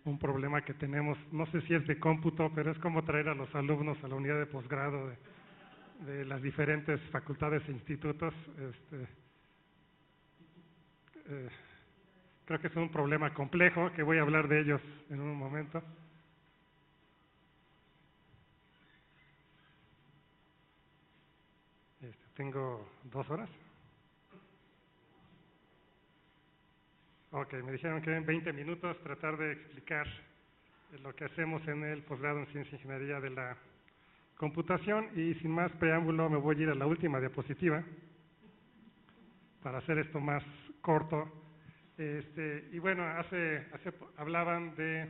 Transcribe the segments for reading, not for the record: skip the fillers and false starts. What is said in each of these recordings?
un problema que tenemos, no sé si es de cómputo, pero es como traer a los alumnos a la unidad de posgrado de las diferentes facultades e institutos. Creo que es un problema complejo, que voy a hablar de ellos en un momento. Tengo 2 horas. Ok, me dijeron que en 20 minutos tratar de explicar lo que hacemos en el posgrado en Ciencia e Ingeniería de la Computación, y sin más preámbulo me voy a ir a la última diapositiva para hacer esto más corto. Y bueno, hablaban de...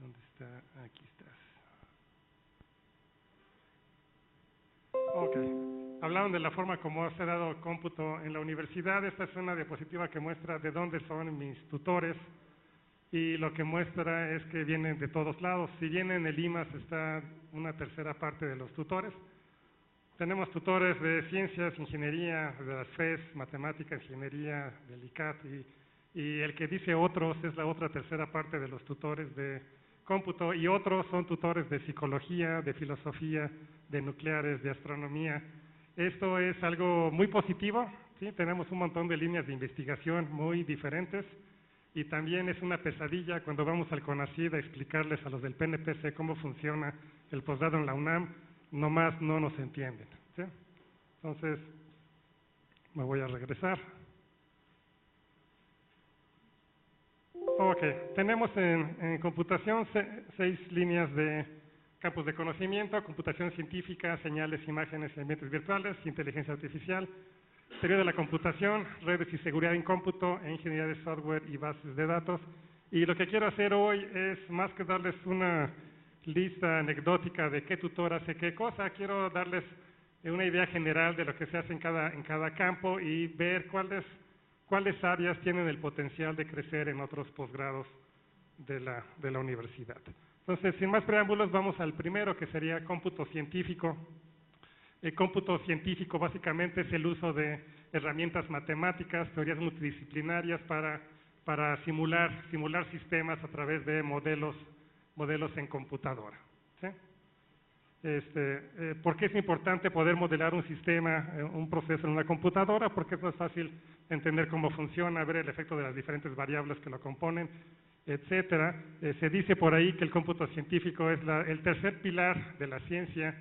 ¿Dónde está? Aquí estás. Ok. Hablaban de la forma como se ha dado cómputo en la universidad. Esta es una diapositiva que muestra de dónde son mis tutores, y lo que muestra es que vienen de todos lados. Si bien en el IMAS está una tercera parte de los tutores, tenemos tutores de ciencias, ingeniería, de las FES, matemática, ingeniería, del ICAT, y el que dice otros es la otra tercera parte de los tutores de cómputo, y otros son tutores de psicología, de filosofía, de nucleares, de astronomía. Esto es algo muy positivo, ¿sí? Tenemos un montón de líneas de investigación muy diferentes, y también es una pesadilla cuando vamos al CONACYT a explicarles a los del PNPC cómo funciona el posgrado en la UNAM. Nomás no nos entienden, ¿sí? Entonces, me voy a regresar. Ok, tenemos en computación 6 líneas de campos de conocimiento: computación científica, señales, imágenes y ambientes virtuales, inteligencia artificial, teoría de la computación, redes y seguridad en cómputo, e ingeniería de software y bases de datos. Y lo que quiero hacer hoy es, más que darles una lista anecdótica de qué tutor hace qué cosa, quiero darles una idea general de lo que se hace en cada campo, y ver cuáles áreas tienen el potencial de crecer en otros posgrados de la universidad. Entonces, sin más preámbulos, vamos al primero, que sería cómputo científico. El cómputo científico básicamente es el uso de herramientas matemáticas, teorías multidisciplinarias para simular sistemas a través de modelos en computadora, ¿sí? ¿Por qué es importante poder modelar un sistema, un proceso en una computadora? Porque es más fácil entender cómo funciona, ver el efecto de las diferentes variables que lo componen, etcétera. Se dice por ahí que el cómputo científico es el tercer pilar de la ciencia,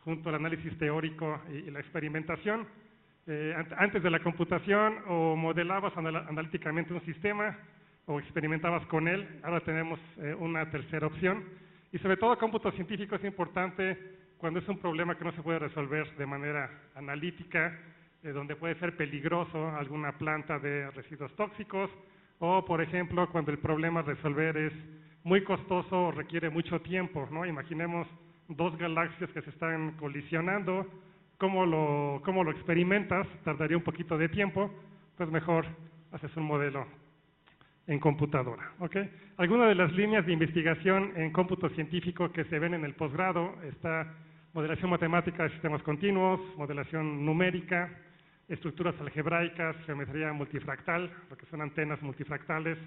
junto al análisis teórico y la experimentación. Antes de la computación, o modelabas analíticamente un sistema o experimentabas con él. Ahora tenemos una tercera opción. Y sobre todo, cómputo científico es importante cuando es un problema que no se puede resolver de manera analítica, donde puede ser peligroso alguna planta de residuos tóxicos, o por ejemplo, cuando el problema a resolver es muy costoso o requiere mucho tiempo, ¿no? Imaginemos 2 galaxias que se están colisionando. ¿Cómo lo experimentas? Tardaría un poquito de tiempo, pues mejor haces un modelo en computadora, ¿ok? Algunas de las líneas de investigación en cómputo científico que se ven en el posgrado está modelación matemática de sistemas continuos, modelación numérica, estructuras algebraicas, geometría multifractal, lo que son antenas multifractales,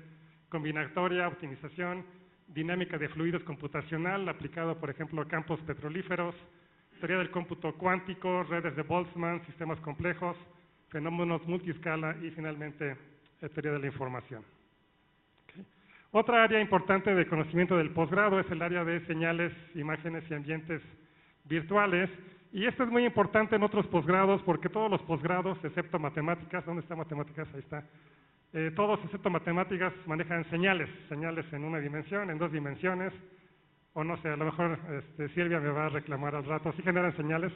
combinatoria, optimización, dinámica de fluidos computacional, aplicado por ejemplo a campos petrolíferos, teoría del cómputo cuántico, redes de Boltzmann, sistemas complejos, fenómenos multiescala, y finalmente teoría de la información. Okay. Otra área importante de conocimiento del posgrado es el área de señales, imágenes y ambientes virtuales, y esto es muy importante en otros posgrados, porque todos los posgrados, excepto matemáticas, ¿dónde está matemáticas? Ahí está. Todos, excepto matemáticas, manejan señales en una dimensión, en 2 dimensiones, o no sé, a lo mejor Silvia me va a reclamar al rato. ¿Sí generan señales?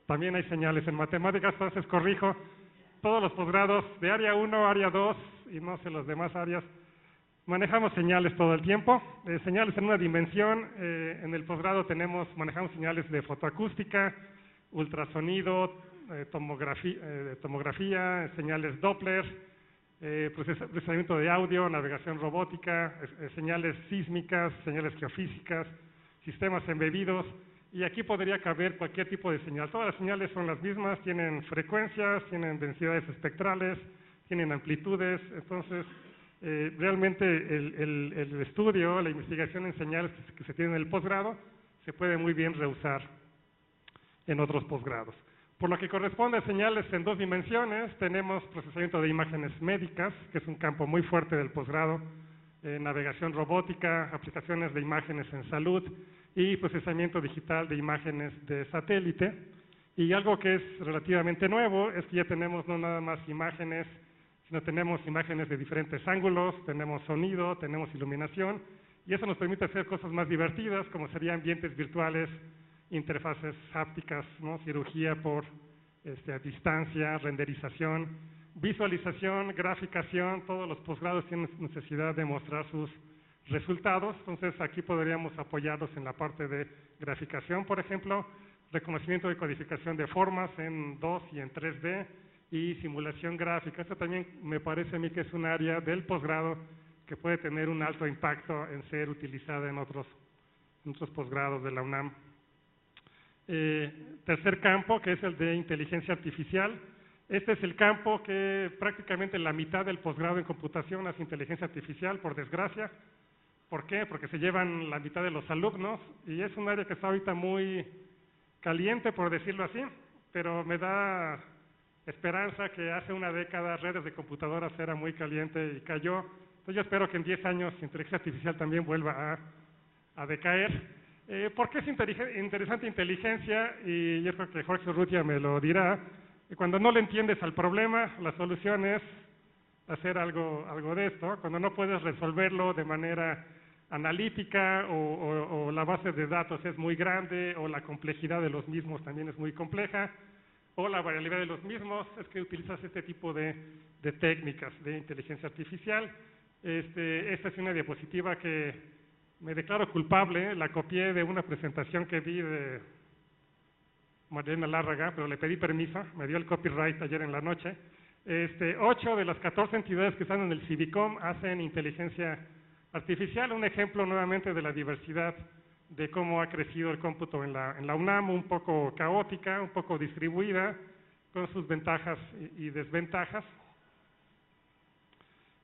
También hay señales en matemáticas. Entonces corrijo, todos los posgrados de área 1, área 2 y no sé las demás áreas, manejamos señales todo el tiempo, señales en una dimensión. En el posgrado manejamos señales de fotoacústica, ultrasonido, tomografía, señales Doppler, procesamiento de audio, navegación robótica, señales sísmicas, señales geofísicas, sistemas embebidos, y aquí podría caber cualquier tipo de señal. Todas las señales son las mismas, tienen frecuencias, tienen densidades espectrales, tienen amplitudes. Entonces, Realmente el estudio, la investigación en señales que se tiene en el posgrado, se puede muy bien reusar en otros posgrados. Por lo que corresponde a señales en 2 dimensiones, tenemos procesamiento de imágenes médicas, que es un campo muy fuerte del posgrado, navegación robótica, aplicaciones de imágenes en salud y procesamiento digital de imágenes de satélite. Y algo que es relativamente nuevo es que ya tenemos no nada más imágenes, sino tenemos imágenes de diferentes ángulos, tenemos sonido, tenemos iluminación, y eso nos permite hacer cosas más divertidas, como serían ambientes virtuales, interfaces hápticas, ¿no? Cirugía por a distancia, renderización, visualización, graficación. Todos los posgrados tienen necesidad de mostrar sus resultados, entonces aquí podríamos apoyarlos en la parte de graficación, por ejemplo, reconocimiento de codificación de formas en 2 y en 3D, y simulación gráfica. Esto también me parece a mí que es un área del posgrado que puede tener un alto impacto en ser utilizada en otros posgrados de la UNAM. Tercer campo, que es el de inteligencia artificial. Este es el campo que prácticamente la mitad del posgrado en computación hace inteligencia artificial, por desgracia. ¿Por qué? Porque se llevan la mitad de los alumnos, y es un área que está ahorita muy caliente, por decirlo así, pero me da esperanza que hace una década redes de computadoras era muy caliente y cayó. Entonces yo espero que en 10 años inteligencia artificial también vuelva a decaer. ¿Por qué es interesante inteligencia? Y yo creo que Jorge Urrutia me lo dirá. Cuando no le entiendes al problema, la solución es hacer algo de esto. Cuando no puedes resolverlo de manera analítica, o la base de datos es muy grande, o la complejidad de los mismos también es muy compleja, o la variabilidad de los mismos, es que utilizas este tipo de técnicas de inteligencia artificial. Esta es una diapositiva que me declaro culpable, la copié de una presentación que vi de Mariana Lárraga, pero le pedí permiso, me dio el copyright ayer en la noche. 8 de las 14 entidades que están en el Civicom hacen inteligencia artificial, un ejemplo nuevamente de la diversidad de cómo ha crecido el cómputo en la UNAM, un poco caótica, un poco distribuida, con sus ventajas y desventajas.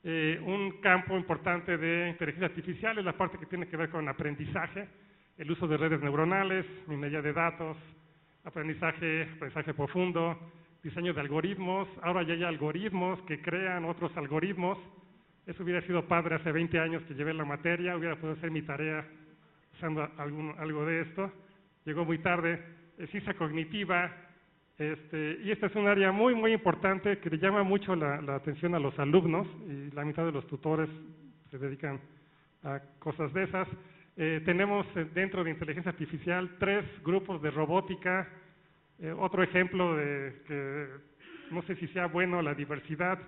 Un campo importante de inteligencia artificial es la parte que tiene que ver con aprendizaje, el uso de redes neuronales, minería de datos, aprendizaje profundo, diseño de algoritmos. Ahora ya hay algoritmos que crean otros algoritmos. Eso hubiera sido padre hace 20 años que llevé la materia, hubiera podido hacer mi tarea usando algo de esto. Llegó muy tarde. Ciencia cognitiva, y esta es un área muy, muy importante que le llama mucho la atención a los alumnos, y la mitad de los tutores se dedican a cosas de esas. Tenemos dentro de inteligencia artificial 3 grupos de robótica. Otro ejemplo de que no sé si sea bueno la diversidad,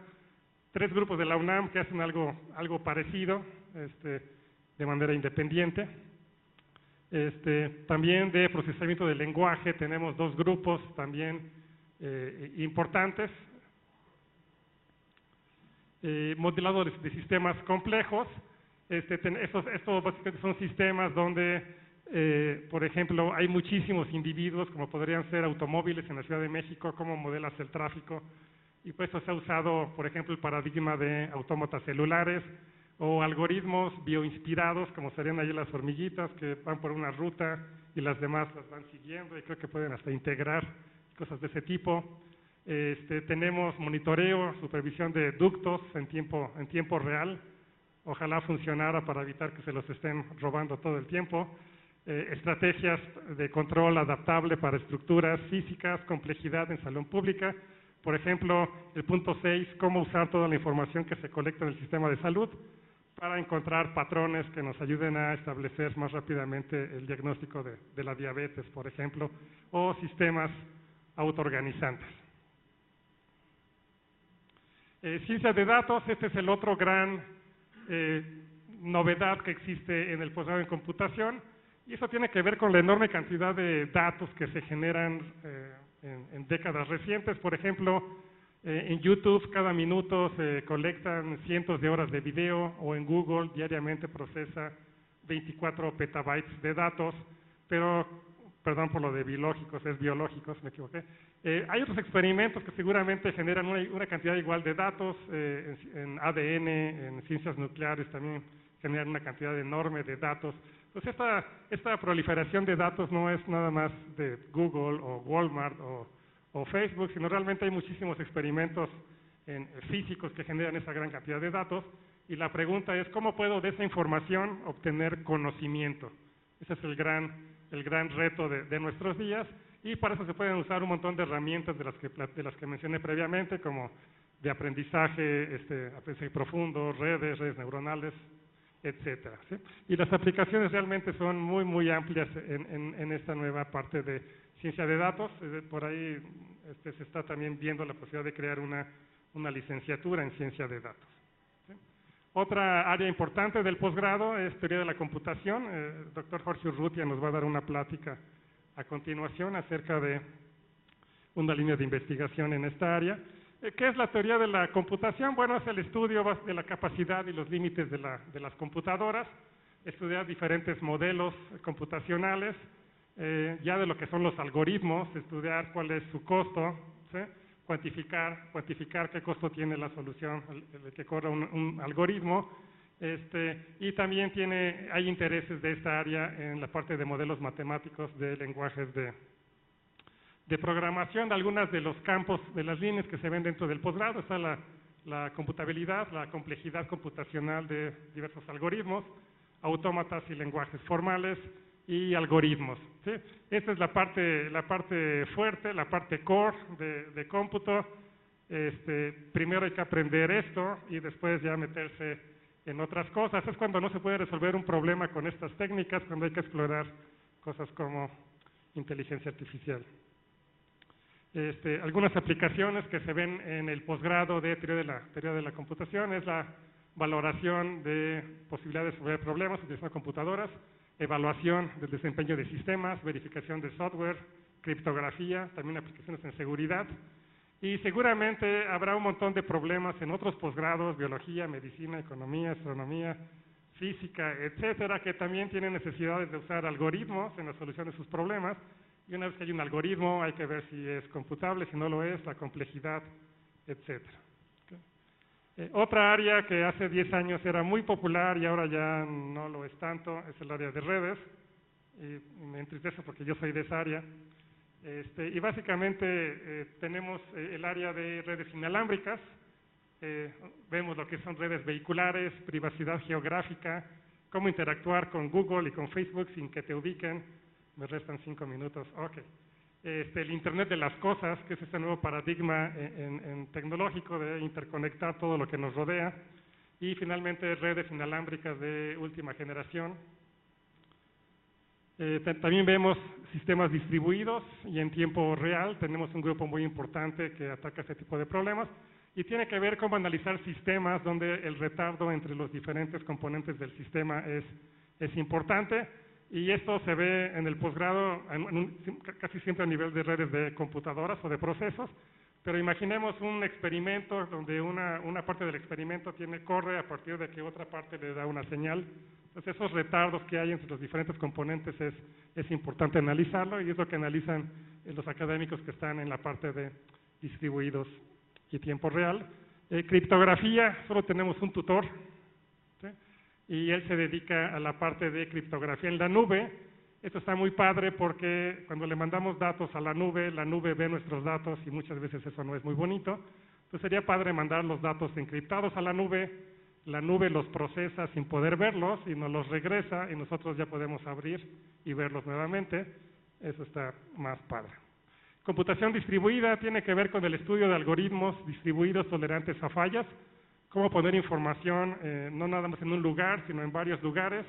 3 grupos de la UNAM que hacen algo parecido, de manera independiente. También de procesamiento del lenguaje tenemos 2 grupos también importantes. Modelado de sistemas complejos. Estos básicamente son sistemas donde, por ejemplo, hay muchísimos individuos, como podrían ser automóviles en la Ciudad de México, cómo modelas el tráfico, y pues eso se ha usado, por ejemplo, el paradigma de autómatas celulares, o algoritmos bioinspirados, como serían ahí las hormiguitas que van por una ruta y las demás las van siguiendo, y creo que pueden hasta integrar cosas de ese tipo. Tenemos monitoreo, supervisión de ductos en tiempo real. Ojalá funcionara para evitar que se los estén robando todo el tiempo. Estrategias de control adaptable para estructuras físicas, complejidad en salud pública. Por ejemplo, el punto 6, cómo usar toda la información que se colecta en el sistema de salud para encontrar patrones que nos ayuden a establecer más rápidamente el diagnóstico de la diabetes, por ejemplo, o sistemas autoorganizantes. Ciencia de datos, este es el otro gran novedad que existe en el posgrado en computación, y eso tiene que ver con la enorme cantidad de datos que se generan en décadas recientes. Por ejemplo, en YouTube cada minuto se colectan cientos de horas de video, o en Google diariamente procesa 24 petabytes de datos, pero perdón por lo de biológicos, es biológicos, me equivoqué. Hay otros experimentos que seguramente generan una cantidad igual de datos, en ADN, en ciencias nucleares también generan una cantidad enorme de datos. Entonces esta proliferación de datos no es nada más de Google o Walmart o Facebook, sino realmente hay muchísimos experimentos físicos que generan esa gran cantidad de datos, y la pregunta es, ¿cómo puedo de esa información obtener conocimiento? Ese es el gran reto de nuestros días, y para eso se pueden usar un montón de herramientas de las que mencioné previamente, como de aprendizaje, aprendizaje profundo, redes neuronales, etcétera, ¿sí? Y las aplicaciones realmente son muy, muy amplias en esta nueva parte de ciencia de datos. Por ahí se está también viendo la posibilidad de crear una licenciatura en ciencia de datos, ¿sí? Otra área importante del posgrado es teoría de la computación. El doctor Jorge Urrutia nos va a dar una plática a continuación acerca de una línea de investigación en esta área. ¿Qué es la teoría de la computación? Bueno, es el estudio de la capacidad y los límites de las computadoras, estudiar diferentes modelos computacionales, ya de lo que son los algoritmos, estudiar cuál es su costo, ¿sí? Cuantificar qué costo tiene la solución, el que corre un algoritmo, y también hay intereses de esta área en la parte de modelos matemáticos de lenguajes de programación. Algunas de los campos de las líneas que se ven dentro del posgrado está la computabilidad, la complejidad computacional de diversos algoritmos, autómatas y lenguajes formales y algoritmos, ¿sí? Esta es la parte fuerte, la parte core de cómputo. Primero hay que aprender esto y después ya meterse en otras cosas. Es cuando no se puede resolver un problema con estas técnicas, cuando hay que explorar cosas como inteligencia artificial. Algunas aplicaciones que se ven en el posgrado de teoría de la computación es la valoración de posibilidades de resolver problemas utilizando computadoras, evaluación del desempeño de sistemas, verificación de software, criptografía, también aplicaciones en seguridad. Y seguramente habrá un montón de problemas en otros posgrados, biología, medicina, economía, astronomía, física, etcétera, que también tienen necesidades de usar algoritmos en la solución de sus problemas. Y una vez que hay un algoritmo, hay que ver si es computable, si no lo es, la complejidad, etcétera. Otra área que hace 10 años era muy popular y ahora ya no lo es tanto, es el área de redes. Y me entristece porque yo soy de esa área. Y básicamente tenemos el área de redes inalámbricas. Vemos lo que son redes vehiculares, privacidad geográfica, cómo interactuar con Google y con Facebook sin que te ubiquen. Me restan 5 minutos. Ok. El Internet de las cosas, que es este nuevo paradigma tecnológico de interconectar todo lo que nos rodea. Y finalmente redes inalámbricas de última generación. También vemos sistemas distribuidos y en tiempo real. Tenemos un grupo muy importante que ataca este tipo de problemas y tiene que ver cómo analizar sistemas donde el retardo entre los diferentes componentes del sistema es importante. Y esto se ve en el posgrado casi siempre a nivel de redes de computadoras o de procesos, pero imaginemos un experimento donde una parte del experimento corre a partir de que otra parte le da una señal. Entonces esos retardos que hay entre los diferentes componentes es importante analizarlo, y es lo que analizan los académicos que están en la parte de distribuidos y tiempo real. Criptografía, solo tenemos un tutor, ¿sí? Y él se dedica a la parte de criptografía en la nube. Esto está muy padre porque cuando le mandamos datos a la nube ve nuestros datos y muchas veces eso no es muy bonito. Entonces sería padre mandar los datos encriptados a la nube los procesa sin poder verlos y nos los regresa y nosotros ya podemos abrir y verlos nuevamente. Eso está más padre. Computación distribuida tiene que ver con el estudio de algoritmos distribuidos tolerantes a fallas. Cómo poner información no nada más en un lugar, sino en varios lugares,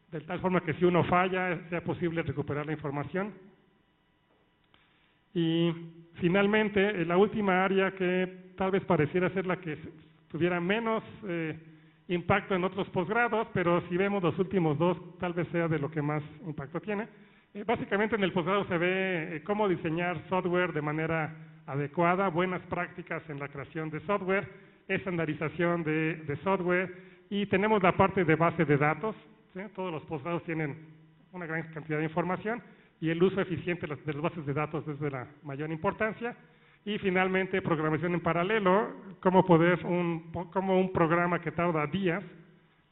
de tal forma que si uno falla, sea posible recuperar la información. Y finalmente, la última área que tal vez pareciera ser la que tuviera menos impacto en otros posgrados, pero si vemos los últimos dos, tal vez sea de lo que más impacto tiene. Básicamente en el posgrado se ve cómo diseñar software de manera adecuada, buenas prácticas en la creación de software, estandarización de software, y tenemos la parte de base de datos, ¿sí? Todos los posgrados tienen una gran cantidad de información, y el uso eficiente de las bases de datos es de la mayor importancia. Y finalmente, programación en paralelo, cómo un programa que tarda días,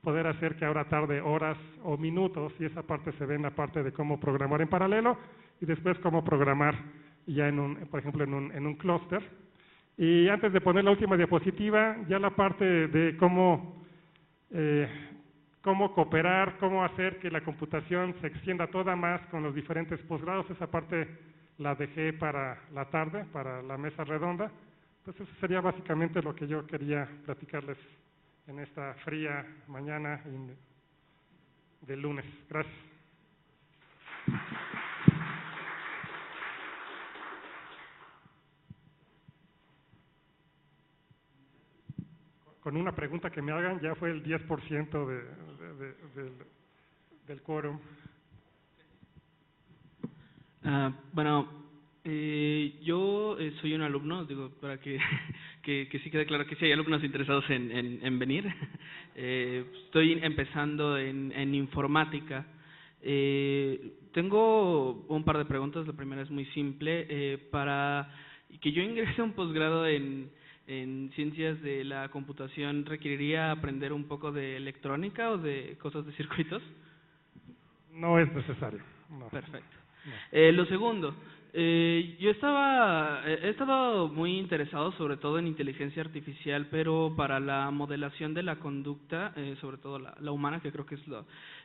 poder hacer que ahora tarde horas o minutos, y esa parte se ve en la parte de cómo programar en paralelo, y después cómo programar ya por ejemplo, en un clúster. Y antes de poner la última diapositiva, ya la parte de cómo cooperar, cómo hacer que la computación se extienda toda más con los diferentes posgrados, esa parte la dejé para la tarde, para la mesa redonda. Entonces, eso sería básicamente lo que yo quería platicarles en esta fría mañana de lunes. Gracias. Con una pregunta que me hagan, ya fue el 10% del quórum. Bueno, yo soy un alumno, digo, para que sí quede claro que sí hay alumnos interesados en venir. Estoy empezando en informática. Tengo un par de preguntas. La primera es muy simple. Para que yo ingrese a un posgrado en ciencias de la computación, ¿requeriría aprender un poco de electrónica o de cosas de circuitos? No es necesario. No. Perfecto. No. Lo segundo, yo he estado muy interesado sobre todo en inteligencia artificial, pero para la modelación de la conducta, sobre todo la humana, que creo que es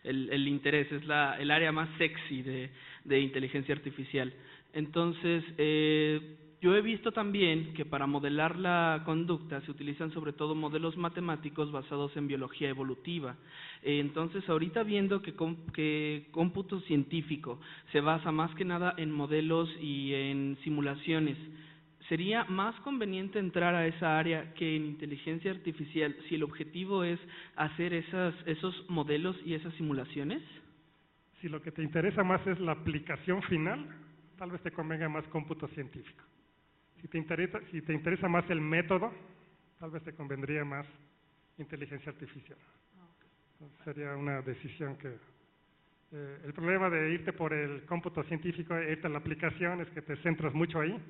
el interés, es el área más sexy de inteligencia artificial. Entonces, yo he visto también que para modelar la conducta se utilizan sobre todo modelos matemáticos basados en biología evolutiva. Entonces, ahorita viendo que cómputo científico se basa más que nada en modelos y en simulaciones, ¿sería más conveniente entrar a esa área que en inteligencia artificial si el objetivo es hacer esos modelos y esas simulaciones? Si lo que te interesa más es la aplicación final, tal vez te convenga más cómputo científico. Si te interesa más el método, tal vez te convendría más inteligencia artificial. Entonces, sería una decisión que... el problema de irte por el cómputo científico e irte a la aplicación es que te centras mucho ahí,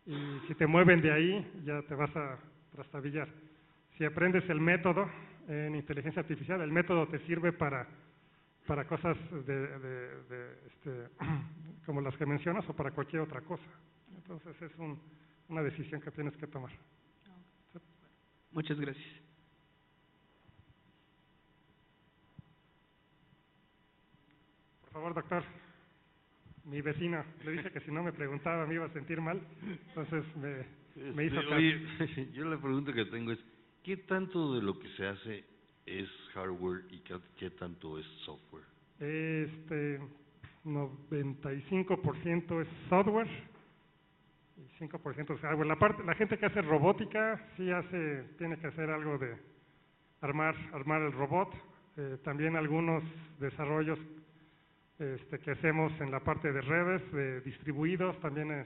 y si te mueven de ahí, ya te vas a trastabillar. Si aprendes el método en inteligencia artificial, el método te sirve para cosas como las que mencionas o para cualquier otra cosa. Entonces es una decisión que tienes que tomar. Muchas gracias. Por favor, doctor. Mi vecino le dije que si no me preguntaba me iba a sentir mal, entonces me hizo caso. Oye, yo la pregunta que tengo es, ¿qué tanto de lo que se hace es hardware y qué tanto es software? 95% es software y 5% es hardware. La gente que hace robótica sí tiene que hacer algo de armar el robot. También algunos desarrollos que hacemos en la parte de redes, de distribuidos, también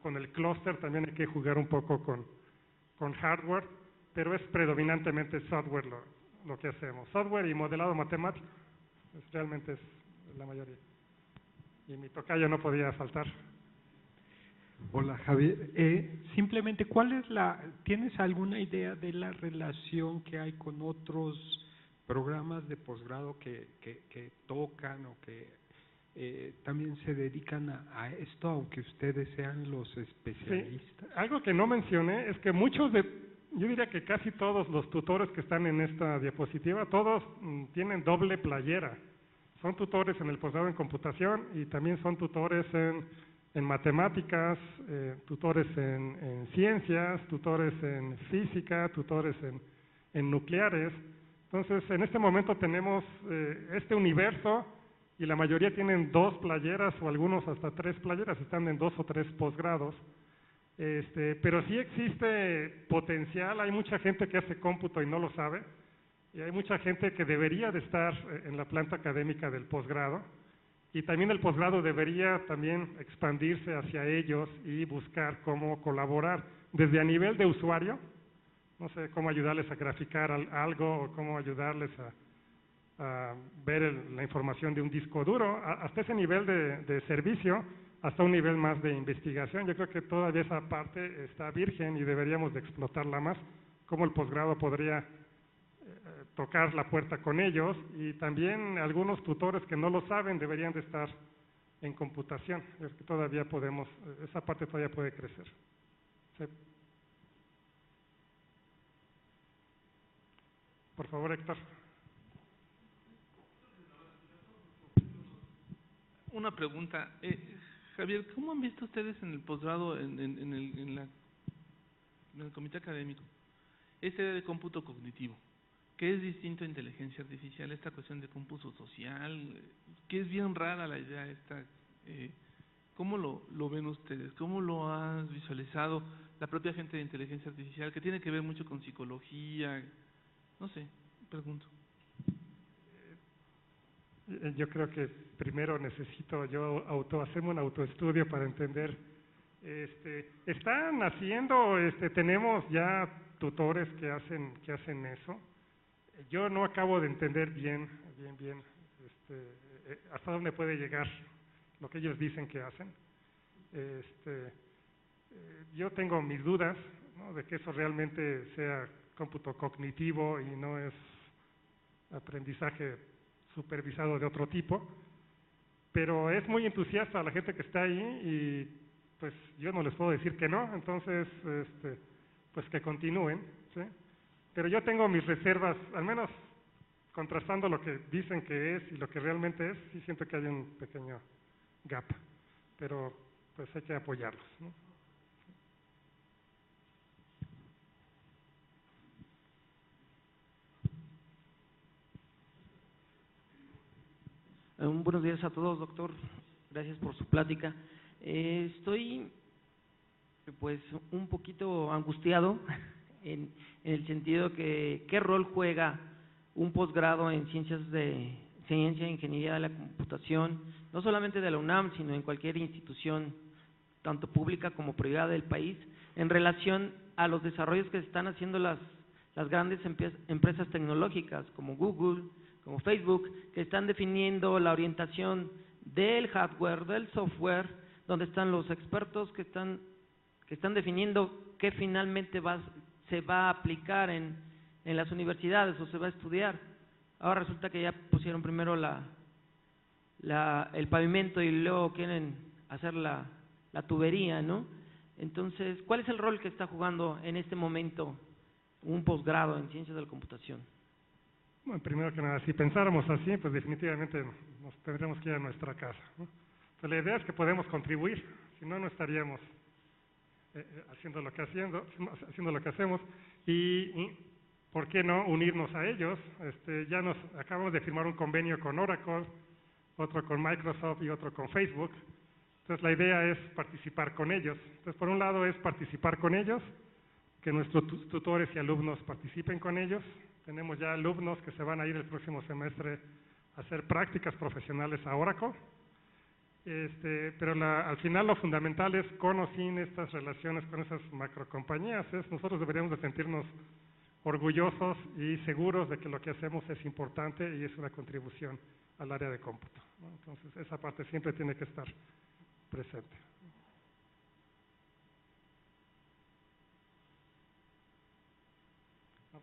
con el clúster también hay que jugar un poco con hardware, pero es predominantemente software lo que hacemos. Software y modelado matemático, realmente es la mayoría. Y mi tocayo no podía faltar. Hola Javier, simplemente ¿tienes alguna idea de la relación que hay con otros programas de posgrado que tocan o que también se dedican a esto, aunque ustedes sean los especialistas? Sí, algo que no mencioné es que yo diría que casi todos los tutores que están en esta diapositiva, todos tienen doble playera. Son tutores en el posgrado en computación y también son tutores en matemáticas, tutores en ciencias, tutores en física, tutores en nucleares. Entonces, en este momento tenemos este universo y la mayoría tienen 2 playeras o algunos hasta 3 playeras, están en 2 o 3 posgrados. Pero sí existe potencial, hay mucha gente que hace cómputo y no lo sabe, y hay mucha gente que debería de estar en la planta académica del posgrado, y también el posgrado debería también expandirse hacia ellos y buscar cómo colaborar, desde a nivel de usuario, no sé, cómo ayudarles a graficar algo o cómo ayudarles ver la información de un disco duro, hasta ese nivel de servicio, hasta un nivel más de investigación. Yo creo que todavía esa parte está virgen y deberíamos de explotarla más, cómo el posgrado podría tocar la puerta con ellos, y también algunos tutores que no lo saben deberían de estar en computación. Es que todavía podemos, esa parte todavía puede crecer. Sí. Por favor, Héctor. Una pregunta. Javier, ¿cómo han visto ustedes en el posgrado, en el comité académico, esta idea de cómputo cognitivo, que es distinto a inteligencia artificial, esta cuestión de cómputo social, que es bien rara la idea esta? ¿Cómo lo ven ustedes? ¿Cómo lo has visualizado la propia gente de inteligencia artificial, que tiene que ver mucho con psicología? No sé, pregunto. Yo creo que primero necesito yo hacerme un autoestudio para entender. Están haciendo, tenemos ya tutores que hacen eso. Yo no acabo de entender bien, hasta dónde puede llegar lo que ellos dicen que hacen. Yo tengo mis dudas, ¿no?, de que eso realmente sea cómputo cognitivo y no es aprendizaje supervisado de otro tipo, pero es muy entusiasta la gente que está ahí y pues yo no les puedo decir que no, entonces pues que continúen, ¿sí? Pero yo tengo mis reservas, al menos contrastando lo que dicen que es y lo que realmente es, sí siento que hay un pequeño gap, pero pues hay que apoyarlos, ¿no? Buenos días a todos, doctor. Gracias por su plática. Estoy pues un poquito angustiado en el sentido que ¿qué rol juega un posgrado en ciencia e ingeniería de la computación, no solamente de la UNAM, sino en cualquier institución, tanto pública como privada del país, en relación a los desarrollos que están haciendo las grandes empresas tecnológicas como Google, como Facebook, que están definiendo la orientación del hardware, del software, donde están los expertos que están definiendo qué finalmente se va a aplicar en las universidades o se va a estudiar? Ahora resulta que ya pusieron primero el pavimento y luego quieren hacer la tubería, ¿no? Entonces, ¿cuál es el rol que está jugando en este momento un posgrado en ciencias de la computación? Bueno, primero que nada, si pensáramos así, pues definitivamente nos tendríamos que ir a nuestra casa, ¿no? Pues la idea es que podemos contribuir, si no, no estaríamos haciendo lo que hacemos, y ¿por qué no unirnos a ellos? Ya nos acabamos de firmar un convenio con Oracle, otro con Microsoft y otro con Facebook. Entonces la idea es participar con ellos. Entonces por un lado es participar con ellos, que nuestros tutores y alumnos participen con ellos. Tenemos ya alumnos que se van a ir el próximo semestre a hacer prácticas profesionales a Oracle. Pero al final lo fundamental es con o sin estas relaciones con esas macrocompañías. Nosotros deberíamos de sentirnos orgullosos y seguros de que lo que hacemos es importante y es una contribución al área de cómputo, ¿no? Entonces esa parte siempre tiene que estar presente.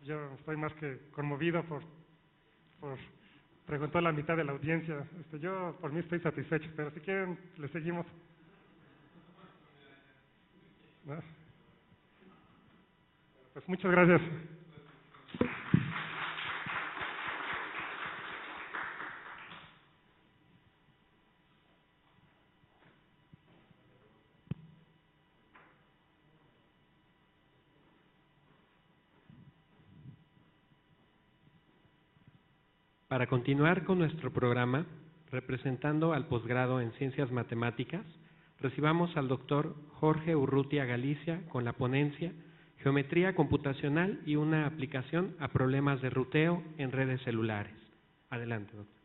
Yo estoy más que conmovido por preguntó la mitad de la audiencia. Yo por mí estoy satisfecho, pero si quieren le seguimos. ¿No? Pues muchas gracias. Para continuar con nuestro programa, representando al posgrado en Ciencias Matemáticas, recibamos al doctor Jorge Urrutia Galicia con la ponencia Geometría computacional y una aplicación a problemas de ruteo en redes celulares. Adelante, doctor.